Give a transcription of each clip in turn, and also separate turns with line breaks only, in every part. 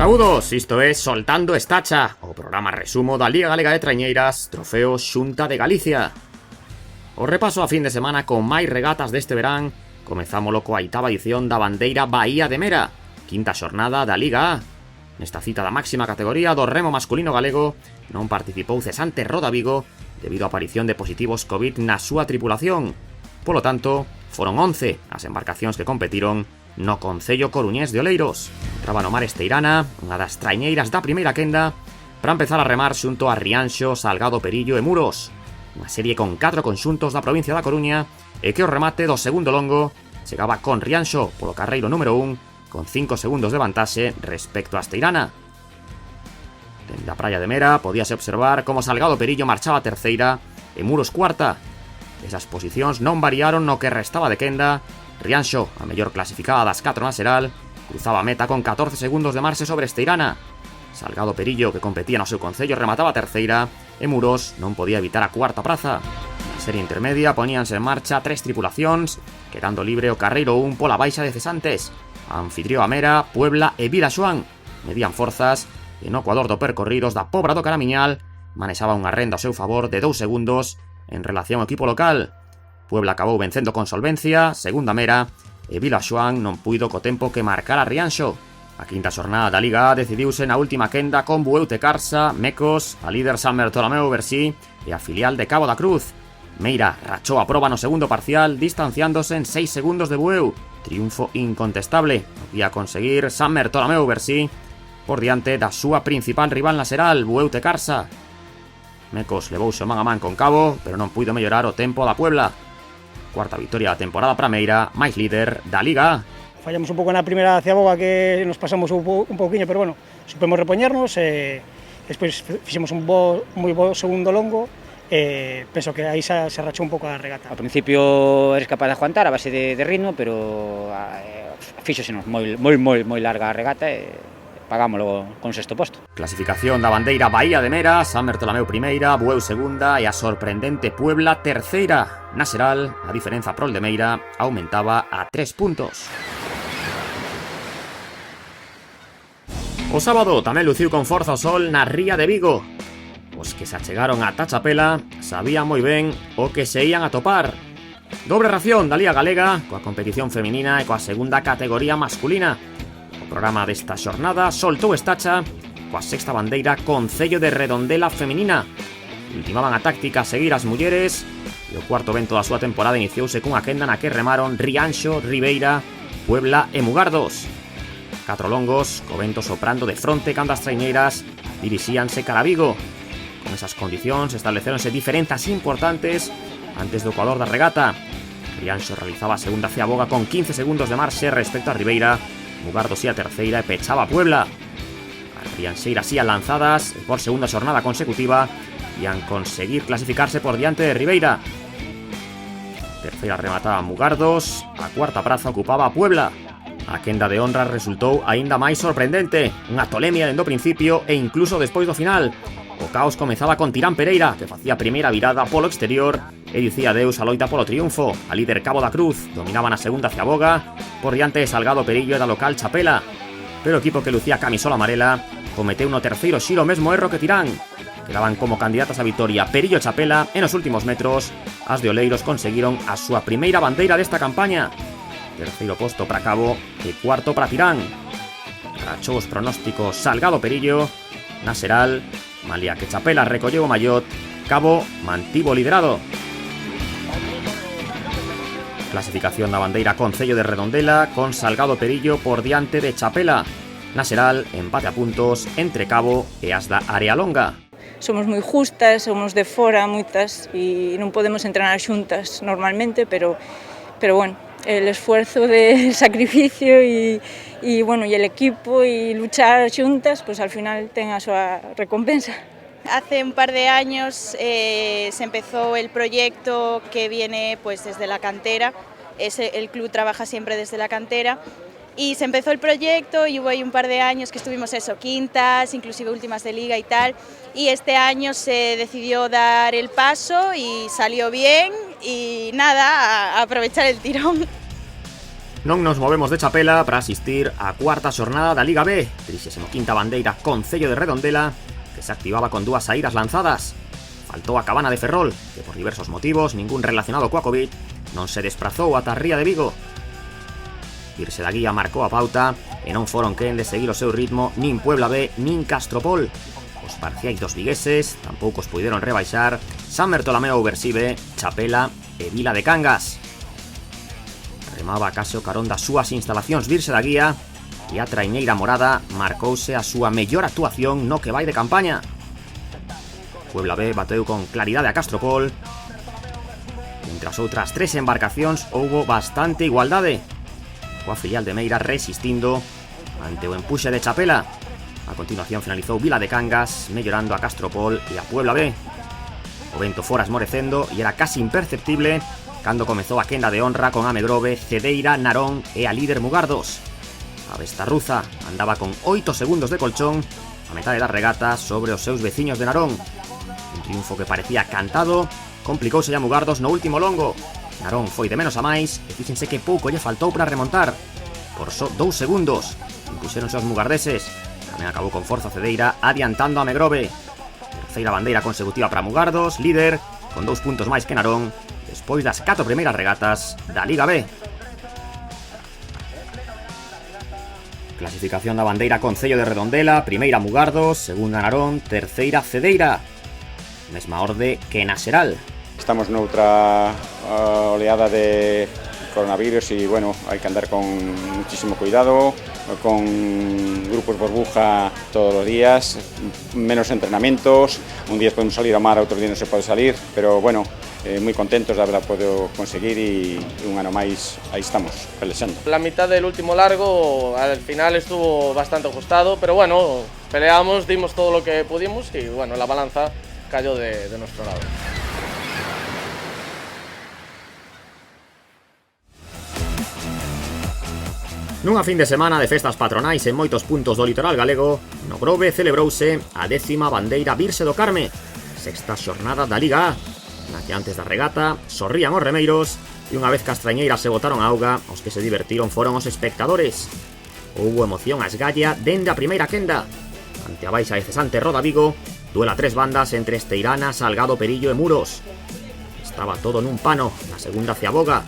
Saúdos, isto é Soltando Estacha, o programa resumo da Liga Galega de Traiñeiras, trofeo Xunta de Galicia. O repaso a fin de semana con máis regatas deste verán. Comezámolo coa oitava edición da bandeira Bahía de Mera, quinta xornada da Liga A. Nesta cita da máxima categoría do remo masculino galego non participou cesante Roda Vigo debido á aparición de positivos COVID na súa tripulación. Polo tanto, foron 11 as embarcacións que competiron no concello coruñés de Oleiros. Entraba no mar Esteirana, unha das traiñeiras da primeira quenda, para empezar a remar xunto a Rianxo, Salgado Perillo e Muros. Unha serie con 4 conxuntos da provincia da Coruña e que o remate do segundo longo chegaba con Rianxo polo carreiro número 1 con 5 segundos de vantaxe respecto a Esteirana. Dende a praia de Mera podíase observar como Salgado Perillo marchaba terceira e Muros cuarta. Esas posicións non variaron no que restaba de quenda. Rianxo, a mellor clasificada das 4 na xeral, cruzaba a meta con 14 segundos de marxe sobre Esteirana. Salgado Perillo, que competía no seu concello, remataba a terceira e Muros non podía evitar a cuarta praza. Na serie intermedia poníanse en marcha 3 tripulacións, quedando libre o carreiro 1 pola baixa de cesantes. A anfitrió a Mera, Puebla e Vilaxoán medían forzas e no ecuador do percorridos da Pobra do Caramiñal manexaba unha renda ao seu favor de 2 segundos en relación ao equipo local. Puebla acabou vencendo con solvencia, segunda Mera, e Vilaxoán non puido co tempo que marcar a Rianxo. A quinta xornada da Liga A decidiuse na última quenda con Bueu Tecarsa, Mecos, a líder San Bertolomeu Bersí e a filial de Cabo da Cruz. Meira rachou a proba no segundo parcial, distanciándose en 6 segundos de Bueu. Triunfo incontestable. Podía conseguir San Bertolomeu Bersí por diante da súa principal rival na xeral, Bueu Tecarsa. Mecos levouse man a man con Cabo, pero non puido mellorar o tempo da Puebla. Cuarta victoria da temporada para Meira, máis líder da Liga A.
Fallamos un pouco na primeira ciaboga, que nos pasamos un pouquiño, pero bueno, supemos repoñernos e despois fixemos un moi bo segundo longo e penso que aí se rachou un pouco a regata.
Ao principio eres capaz de aguantar a base de ritmo, pero fíxosenos moi larga a regata e pagámoslo con sexto posto.
Clasificación da bandeira Bahía de Mera, San Bertolomeu primeira, Bueu segunda e a sorprendente Puebla terceira. Na xeral, a diferenza prol de Meira aumentaba a 3 puntos. O sábado tamén luciu con forza o sol na ría de Vigo. Os que se achegaron a Chapela sabían moi ben o que se ían a topar. Dobre ración da Liga Galega, coa competición feminina e coa segunda categoría masculina. O programa desta xornada soltou estacha coa sexta bandeira Concello de Redondela feminina. Ultimaban a táctica a seguir as mulleres e o cuarto evento da súa temporada iniciouse cunha quenda na que remaron Rianxo, Ribeira, Puebla e Mugardos. 4 longos, co vento soprando de fronte cando as traiñeiras dirixíanse cara a Vigo. Con esas condicións establecéronse diferenzas importantes antes do ecuador da regata. Rianxo realizaba a segunda ciaboga con 15 segundos de marxe respecto a Ribeira. Mugardos ia terceira e pechaba a Puebla. As rianxeiras ían lanzadas e por segunda xornada consecutiva ian conseguir clasificarse por diante de Ribeira. Terceira remataba Mugardos, a cuarta praza ocupaba a Puebla. A quenda de honra resultou aínda máis sorprendente, unha tolemia dende o principio e incluso despois do final. O caos comezaba con Tirán Pereira, que facía a primeira virada polo exterior e dicía adeus a loita polo triunfo. A líder Cabo da Cruz dominaba na segunda ciaboga por diante de Salgado Perillo e da local Chapela. Pero o equipo que lucía camisola amarela cometeu no terceiro xiro o mesmo erro que Tirán. Quedaban como candidatas a vitoria Perillo e Chapela e nos últimos metros as de Oleiros conseguiron a súa primeira bandeira desta campaña. Terceiro posto para Cabo e cuarto para Tirán. Rachou os pronósticos Salgado Perillo. Na xeral, malia que Chapela recolleu o mallot, Cabo mantivo o liderado. Clasificación da bandeira Concello de Redondela con Salgado Perillo por diante de Chapela. Na xeral, empate a puntos entre Cabo e as da Arealonga.
Somos moi justas, somos de fora moitas e non podemos entrenar xuntas normalmente, pero bueno, el esfuerzo de sacrificio y bueno, y el equipo y luchar xuntas, pues al final ten a súa recompensa.
Hace un par de años se empezó el proyecto que viene pues desde la cantera. El club trabaja siempre desde la cantera y se empezó el proyecto y hubo ahí un par de años que estuvimos quintas, inclusive últimas de liga y tal, y este año se decidió dar el paso y salió bien y nada, a aprovechar el tirón.
Non nos movemos de Chapela para asistir á cuarta xornada da Liga B, 35ª bandeira Concello de Redondela, que se activaba con dúas saídas lanzadas. Faltou a Cabana de Ferrol, que por diversos motivos, ningún relacionado coa Covid, non se desprazou ata Ría de Vigo. Irse da Guía marcou a pauta e non foron quen de seguir o seu ritmo nin Puebla B nin Castropol. Os parciais dos vigueses tampouco os puideron rebaixar San Bertolomeu Ouversive, Chapela e Vila de Cangas. Remaba case o carón das súas instalacións virse da Guía e a traiñeira morada marcouse a súa mellor actuación no que vai de campaña. Puebla B bateu con claridade a Castropol. Entre as outras tres embarcacións houbo bastante igualdade, coa filial de Meira resistindo ante o empuxe de Chapela. A continuación finalizou Vila de Cangas, mellorando a Castropol e a Puebla B. O vento fora esmorecendo e era casi imperceptible cando comezou a quenda de honra con Amegrove, Cedeira, Narón e a líder Mugardos. A Besta Ruza andaba con 8 segundos de colchón a metade da regata sobre os seus veciños de Narón. Un triunfo que parecía cantado, complicouse a Mugardos no último longo. Narón foi de menos a máis e fíxense que pouco lle faltou para remontar. Por só 2 segundos impuxéronse os mugardeses. Tamén acabou con forza Cedeira adiantando a Amegrove. Terceira bandeira consecutiva para Mugardos, líder, con 2 puntos máis que Narón, despois das 4 primeiras regatas da Liga B. Clasificación da bandeira Concello de Redondela, primeira Mugardos, segunda Narón, terceira Cedeira. Mesma orde que na Xeral.
Estamos noutra oleada de coronavirus y bueno, hay que andar con muchísimo cuidado, con grupos burbuja todos los días, menos entrenamientos, un día podemos salir a mar, otro día no se puede salir, pero bueno, muy contentos de haberla podido conseguir y un ano máis ahí estamos, pelexando.
La mitad del último largo al final estuvo bastante ajustado, pero bueno, peleamos, dimos todo lo que pudimos y bueno, la balanza cayó de nuestro lado.
Nunha fin de semana de festas patronais en moitos puntos do litoral galego, no Grove celebrouse a 10ª bandeira Virse do Carme, sexta xornada da Liga A, na que antes da regata sorrían os remeiros e unha vez que as trañeiras se botaron a auga, os que se divertiron foron os espectadores. Houbo emoción a esgalla dende a primeira quenda. Ante a baixa e cesante Roda Vigo, duela 3 bandas entre Esteirana, Salgado, Perillo e Muros. Estaba todo nun pano, na segunda Ceaboga.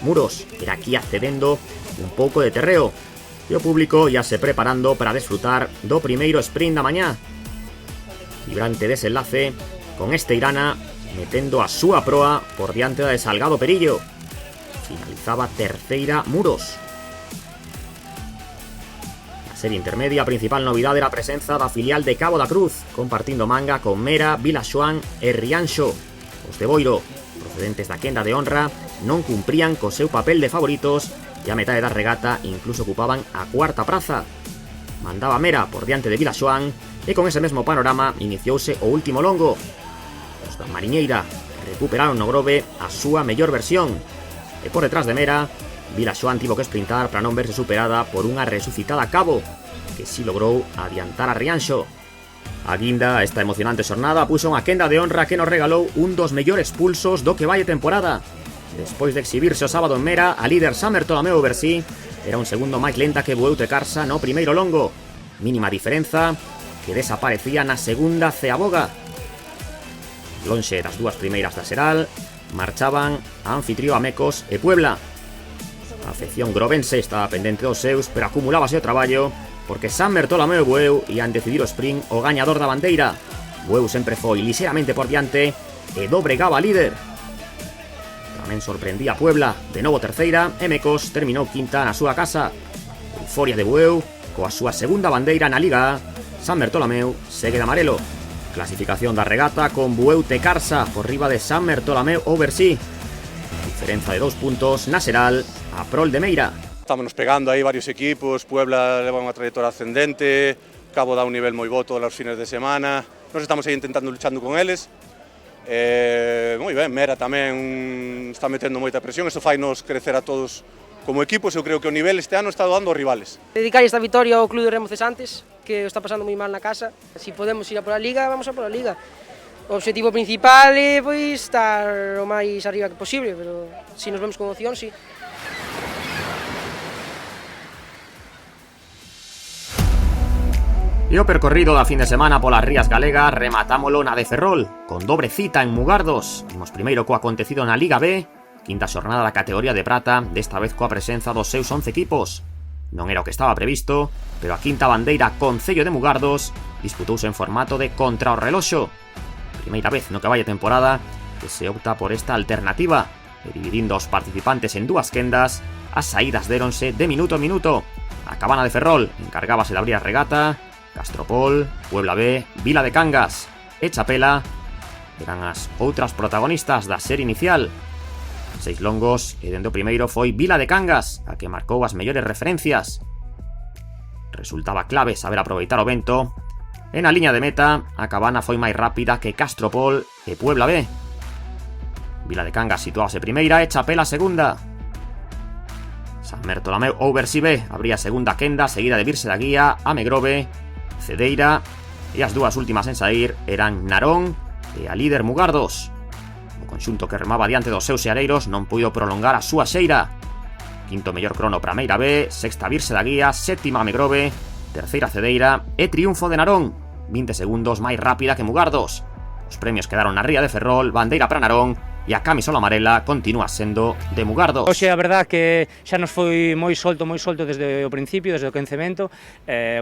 Muros era aquí accedendo un pouco de terreo e o público ia se preparando para desfrutar do primeiro sprint da mañá. Vibrante desenlace con Esteirana metendo a súa proa por diante da de Salgado Perillo. Finalizaba terceira Muros. Na serie intermedia a principal novidade era a presenza da filial de Cabo da Cruz, compartindo manga con Mera, Vilaxoán e Rianxo. Os de Boiro, procedentes da quenda de honra, non cumprían co seu papel de favoritos e a metade da regata incluso ocupaban a cuarta praza. Mandaba Mera por diante de Vilaxoán e con ese mesmo panorama iniciouse o último longo. Os da Mariñeira recuperaron no Grove a súa mellor versión e por detrás de Mera, Vilaxoán tivo que sprintar para non verse superada por unha resucitada Cabo, que si logrou adiantar a Rianxo. A guinda esta emocionante xornada puxo unha quenda de honra que nos regalou un dos mellores pulsos do que vai de temporada. Despois de exhibirse o sábado en Mera, a líder San Bertolomeu Ouversive era un segundo máis lenta que Bueu Tecarsa no primeiro longo. Mínima diferenza que desaparecía na segunda Ceaboga. Lonxe das dúas primeiras da Xeral, marchaban a Anfitrió, Amecos e Puebla. A afección grovense estaba pendente dos seus, pero acumulábase o traballo porque San Bertolomeu e Bueu ian decidir o sprint o gañador da bandeira. Bueu sempre foi lixeramente por diante e dobregaba a líder. Tamén sorprendía a Puebla, de novo terceira, e Mecos terminou quinta na súa casa. Euforia de Bueu, coa súa segunda bandeira na Liga A, San Bertolomeu segue de amarelo. Clasificación da regata con Bueu Tecarsa por riba de San Bertolomeu Ouversive. Diferenza de 2 puntos na Xeral a prol de Meira.
Estamos pegando aí varios equipos, Puebla leva unha trayectoria ascendente, Cabo dá un nivel moi bo todos os fines de semana, nos estamos aí intentando luchando con eles. Moi ben, Mera tamén está metendo moita presión, isto fai nos crecer a todos como equipos, eu creo que o nivel este ano está dando aos rivales.
Dedicar esta victoria ao Club de Remo Cesantes, que está pasando moi mal na casa. Si podemos ir a por a Liga, vamos a por a Liga. O objetivo principal é pois estar o máis arriba que posible, pero se nos vemos con opción, sí.
E o percorrido da fin de semana polas rías galegas rematámolo na de Ferrol, con dobre cita en Mugardos. Imos primeiro co acontecido na Liga B, quinta xornada da categoría de prata, desta vez coa presenza dos seus 11 equipos. Non era o que estaba previsto, pero a quinta bandeira Concello de Mugardos disputouse en formato de contra o reloxo. Primeira vez no que vai a temporada que se opta por esta alternativa, e dividindo os participantes en dúas quendas, as saídas déronse de minuto a minuto. A Cabana de Ferrol encargábase de abrir a regata, Castropol, Puebla B, Vila de Cangas e Chapela eran as outras protagonistas da serie inicial. 6 longos e dende o primeiro foi Vila de Cangas a que marcou as mellores referencias. Resultaba clave saber aproveitar o vento e na liña de meta a Cabana foi máis rápida que Castropol e Puebla B. Vila de Cangas situábase primeira e Chapela segunda. San Bertolameu Oversi B abría a segunda quenda seguida de Virse da Guía, Amegrove, Cedeira e as dúas últimas en sair eran Narón e a líder Mugardos. O conxunto que remaba diante dos seus seareiros non puido prolongar a súa xeira. Quinto mellor crono para Meira B, sexta Virse da Guía, séptima Amegrove, terceira Cedeira e triunfo de Narón, 20 segundos máis rápida que Mugardos. Os premios quedaron na ría de Ferrol, bandeira para Narón e a camisola amarela continúa sendo de Mugardos.
Hoxe a verdad que xa nos foi moi solto desde o principio, desde o quencemento.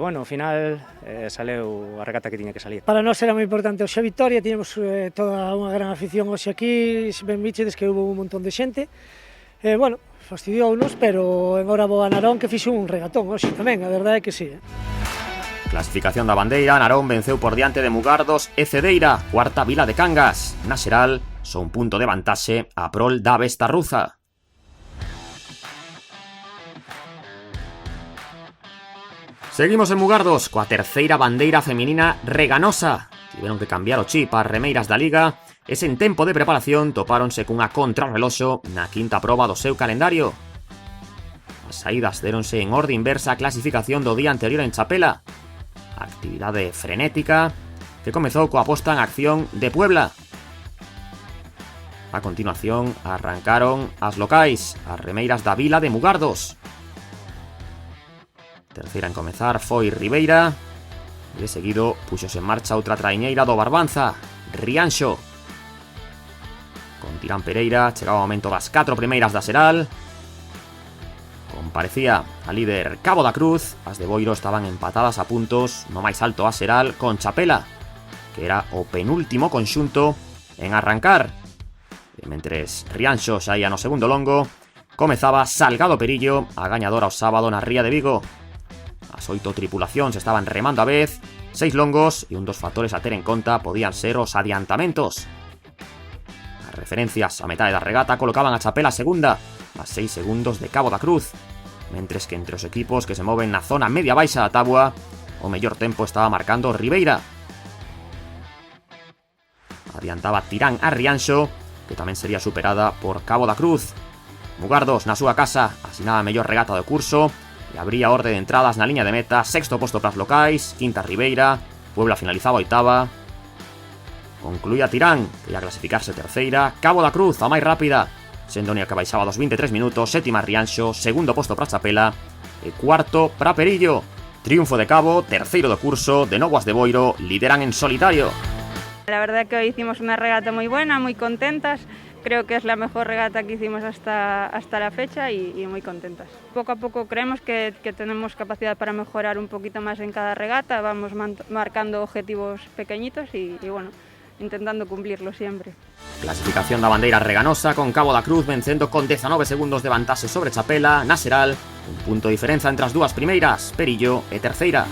Bueno, ao final saleu a regata que tiña que salir.
Para nós era moi importante hoxe a vitoria, tiñamos toda unha gran afición hoxe aquí, ben vichedes que hubo un montón de xente. Bueno, fastidiounos, pero en hora boa Narón que fixo un regatón hoxe tamén, a verdade é que sí.
Clasificación da bandeira, Narón venceu por diante de Mugardos e Cedeira, cuarta Vila de Cangas. Na xeral, só un punto de vantaxe a prol da Besta Ruza. Seguimos en Mugardos coa terceira bandeira feminina reganosa. Tiveron que cambiar o chip as remeiras da Liga e sen tempo de preparación topáronse cunha contrarreloxo na quinta proba do seu calendario. As saídas déronse en orde inversa a clasificación do día anterior en Chapela. Actividade frenética que comezou coa posta en acción de Puebla. A continuación arrancaron as locais, as remeiras da Vila de Mugardos. Terceira en comezar foi Ribeira e de seguido puxose en marcha outra traiñeira do Barbanza, Rianxo. Con Tirán Pereira chegaba o momento das 4 primeiras da xeral. Comparecía a líder Cabo da Cruz, as de Boiro estaban empatadas a puntos no máis alto a xeral con Chapela, que era o penúltimo conxunto en arrancar. E mentres Rianxo xa ia no segundo longo, comezaba Salgado Perillo, a gañadora o sábado na Ría de Vigo. As 8 tripulacións estaban remando a vez, 6 longos e un dos factores a ter en conta podían ser os adiantamentos. As referencias a metade da regata colocaban a Chapela segunda, a 6 segundos de Cabo da Cruz, mentres que entre os equipos que se moven na zona media-baixa da táboa, o mellor tempo estaba marcando Ribeira. Adiantaba Tirán a Rianxo, que tamén sería superada por Cabo da Cruz. Mugardos na súa casa asinaba a mellor regata do curso e abría orde de entradas na liña de meta, sexto posto para as locais, quinta Ribeira, Puebla finalizaba oitava. Concluía Tirán, que ia clasificarse terceira, Cabo da Cruz a máis rápida, sendo que baixaba dos 23 minutos, sétima Rianxo, segundo posto para Chapela e cuarto para Perillo. Triunfo de Cabo, terceiro do curso, de novo as de Boiro lideran en solitario.
La verdad que hoy hicimos una regata muy buena, muy contentas. Creo que es la mejor regata que hicimos hasta la fecha y muy contentas. Poco a poco creemos que tenemos capacidad para mejorar un poquito más en cada regata. Vamos marcando objetivos pequeñitos y bueno, intentando cumplirlo siempre.
Clasificación da bandeira reganosa con Cabo da Cruz vencendo con 19 segundos de vantaxe sobre Chapela, na xeral, un punto de diferenza entre as dúas primeiras, Perillo e terceira.